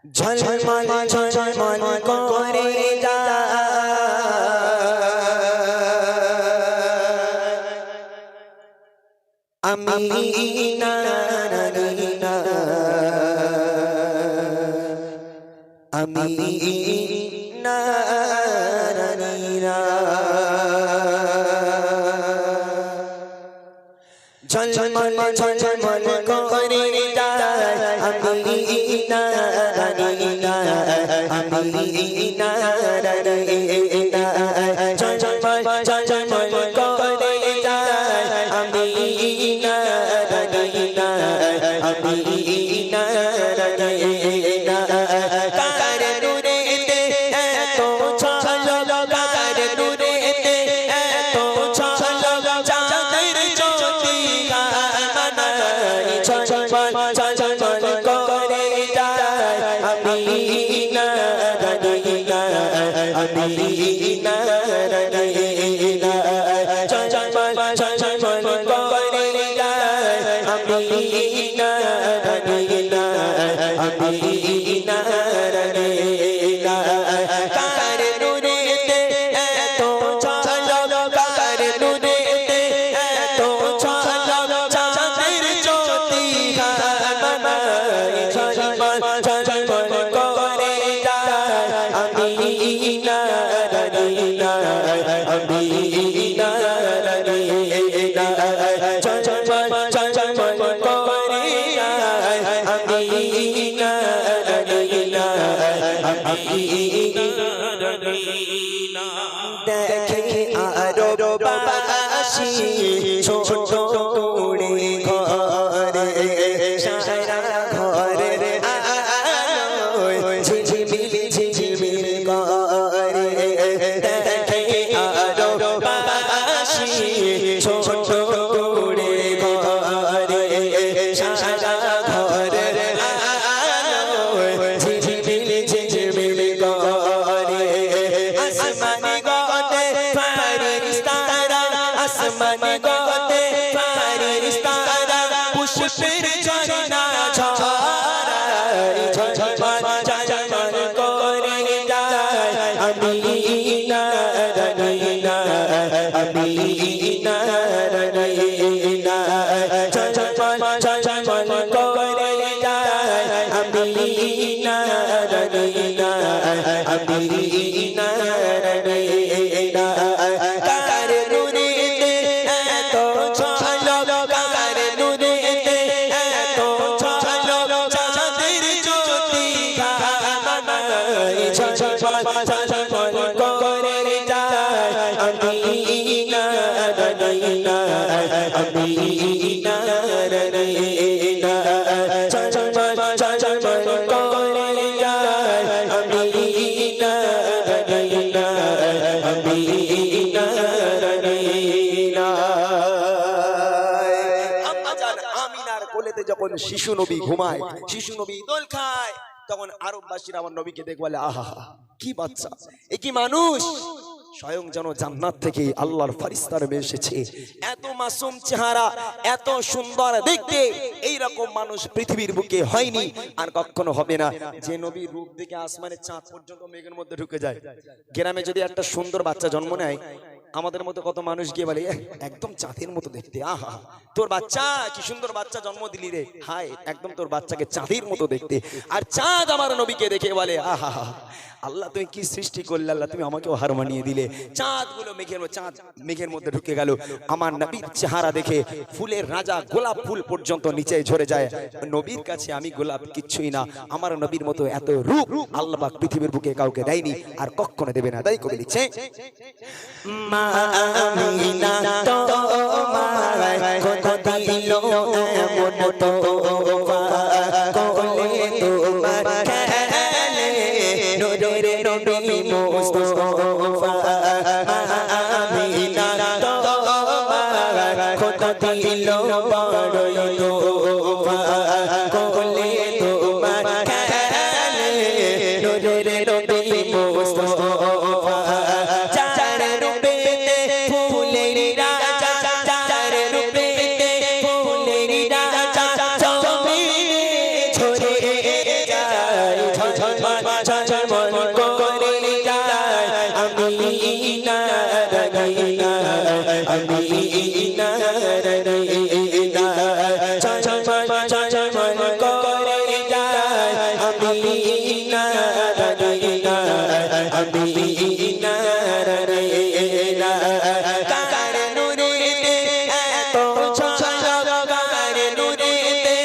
ঝলমল ঝলমল করে যায় আমিনা রানীনা আমিনা রানীনা ঝলমল ঝলমল করে যায় আমিনা রানীনা আমিনা রানীনা ঝলমল ঝলমল করে যায় আমিনা রানীনা আমিনা রানীনা কার নূরেতে এত ঝলক কার নূরেতে এত ঝলক চাঁদের জ্যোতি ঝলমল ঝলমল করে যায় আমিনা রানীনা আমিনা রানীনা ঝলমল ঝলমল করে যায় আমিনা রানীনা আমিনা রানীনা কার নূরেতে এত ঝলক কার নূরেতে এত ঝলক চাঁদের জ্যোতি ঝলমল ঝলমল করে যায় আমিনা রানীনা আমিনা রানীনা ঝলমল ঝলমল করে যায় আমিনা রানীনা আমিনা রানীনা দেখে আরো বাসি ছোট করে ঘরে সারা ঘরে আলো ঝিলমিল ঝিলমিল করে দেখে আরো বাসি ছোট করে ঘরে সারা ঘরে আলো ঝিলমিল ঝিলমিল করে আসমানি গতে ফারিস্তারা আসমানি গতে ফারিস্তারা পুষ্পের ঝর্ণা ঝরায় ঝলমল ঝলমল করে যায় আমিনা রানীনা আমিনা রানীনা ঝলমল ঝলমল করে যায় আমিনা রানীনা আমিনা রানীনা কার নূরেতে এত ঝলক কার নূরেতে এত ঝলক চাঁদের জ্যোতি ঝলমল ঝলমল করে যায় আমিনা রানীনা আমিনা রানীনা ঝলমল ঝলমল করে যায় আমিনা রানীনা আমিনা রানীনা আম্মাজান আমিনার কোলেতে যখন শিশু নবী ঘুমায় শিশু নবী দোল খায় তখন আরববাসীরা আমার নবীকে দেখে বলে আহা কি বাচ্চা এ কি মানুষ স্বয়ং যেন জান্নাত থেকে আল্লাহর ফেরেশতারা এসেছে এত মাসুম চেহারা এত সুন্দর দেখতে এই রকম মানুষ পৃথিবীর বুকে হয়নি আর কখনো হবে না যে নবীর রূপ দেখে আসমানের চাঁদ পর্যন্ত মেঘের মধ্যে ঢুকে যায় গ্রামে যদি একটা সুন্দর বাচ্চা জন্ম নেয় আমাদের মতো কত মানুষ গিয়ে বলে একদম চাঁদের মতো দেখতে আহা তোর বাচ্চা কি সুন্দর বাচ্চা জন্ম দিলি রে হায় একদম তোর বাচ্চাকে চাঁদের মতো দেখতে আর চাঁদ আমার নবীকে দেখে বলে আহা আল্লাহ তুমি কি সৃষ্টি করলে আল্লাহ তুমি আমাকেও হার মানিয়ে দিলে চাঁদগুলো চাঁদ মেঘের মধ্যে ঢুকে গেল আমার নবীর চেহারা দেখে ফুলের রাজা গোলাপ ফুল পর্যন্ত নিচে ঝরে যায় নবীর কাছে আমি গোলাপ কিচ্ছুই না আমার নবীর মতো এত রূপ আল্লাহ পাক পৃথিবীর বুকে কাউকে দেয়নি আর কখনো দেবে না তাই কবি লিখছে মা আমিনা তোমায় কথা দিল এমন তোফা কোলে তোমার খেলে নূরে নবী মুস্তাফা মা আমিনা তোমায় কথা দিল বড়ই তোফা কোলে তোমার খেলে নূরে নবী মুস্তাফা ঝলমল ঝলমল ঝলমল করে যায় আমিনার নয়না আমিনার নয়না ঝলমল ঝলমল করে যায় আমিনার নয়না আমিনার নয়না কার নূরেতে এত ঝলক কার নূরেতে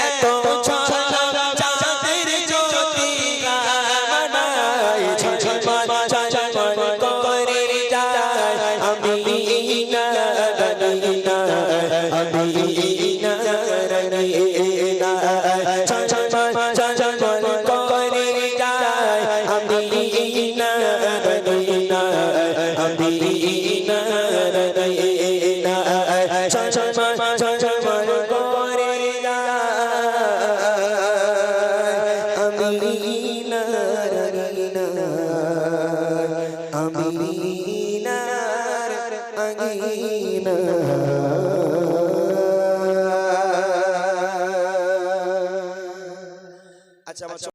এত ঝলক চাঁদের জ্যোতি আমানায় ঝলমল ঝলমল করে যায় আমিনার নয়না আমিনার নয়না ঝলমল ঝলমল করে যায় আমিনার নয়না আমিনার নয়না ঝলমল ঝলমল করে যায় আমিনার নয়না আমিনার আঙিনা আচ্ছা